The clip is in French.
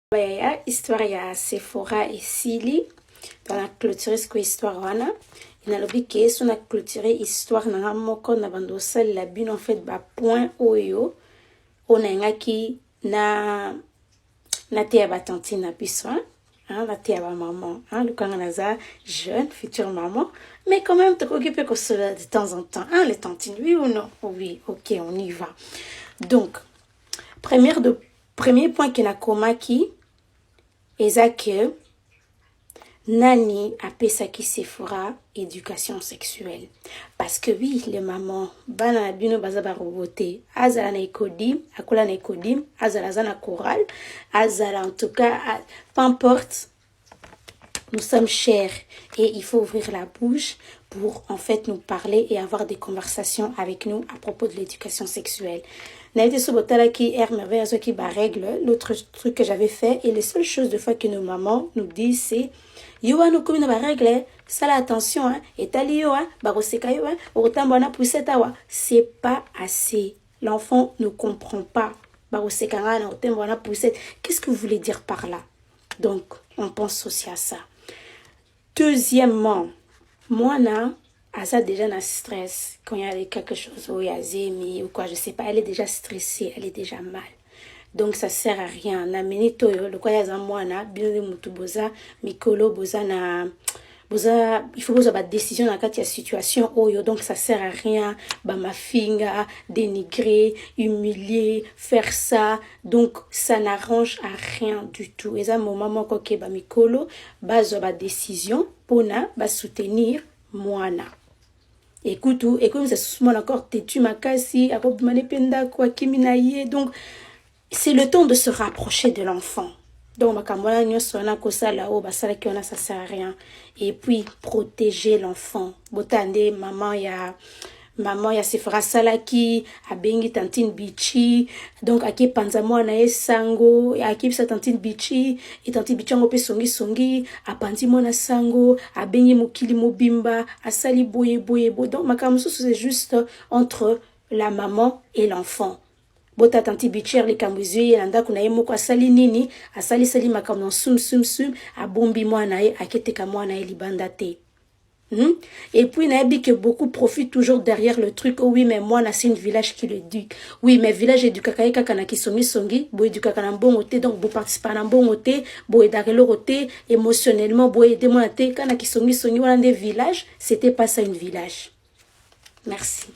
Baya histoire ya Sephora et Sili dans la clôture ce histoire wana inalobi ke so na clôturer histoire na moko na bando sali la bino en fait ba point oyo onengaki na te ba tantine na biso la te ba maman le kanga naza jeune future maman mais quand même te occuper que cela de temps en temps les tantines oui ou non oui OK on y va donc premier point que na komaki eza que nani apesaki Sephora éducation sexuelle parce que oui les mamans bana bino baza ba roboter azala na ekodim akola na ekodim azala zana choral azala en tout cas peu importe nous sommes chers et il faut ouvrir la bouche pour en fait nous parler et avoir des conversations avec nous à propos de l'éducation sexuelle. L'autre truc que j'avais fait et les seules choses de fois que nos mamans nous disent c'est Yoa no komi na ba règle ça attention et tali yo baroseka yo otambo na pousseta wa c'est pas assez. L'enfant ne comprend pas. Baroseka na otambo na poussette. Qu'est-ce que vous voulez dire par là? Donc on pense aussi à ça. Deuxièmement, moi Asa déjà na stress quand il y a quelque chose ou yazemi ou quoi je sais pas, elle est déjà stressée, elle est déjà mal. Donc ça sert à rien. Na minito yo le quoi yaza mwana bino mutu boza mikolo boza na boza il faut boza ba décision na kati ya situation oyo donc ça sert à rien ba mafinga dénigrer, humilier, faire ça donc ça n'arrange à rien du tout. Eza moment moko ke ba mikolo bazo ba décision pona ba soutenir mwana. Écoute, c'est souvent encore têtu makasi, donc c'est le temps de se rapprocher de l'enfant. Donc ça sert à rien. Et puis protéger l'enfant. Botande maman ya Sephora salaki abengi tantine bichi donc ake panza mwana sango ake bisa tantine bichi et tantine bichi ngo pe songi apanzi mwana sango abengi mokili mobimba asali boye donc makamusu c'est juste entre la maman et l'enfant. Bota tantine bichi les kamuzui elanda kuna yemoko asali nini asali sali makamu sum abombi mwana aketeka mwana libanda te. Et puis, il y a que beaucoup profitent toujours derrière le truc. Oh oui, mais moi, c'est une village qui le dit. Oui, mais village est du kakaï kakana qui songi, boy du kakana bon côté, donc vous participez à un bon côté, boy d'arrêter côté, émotionnellement, boy aider moi à kana qui songi, voilà des villages. C'était pas ça une village. Merci.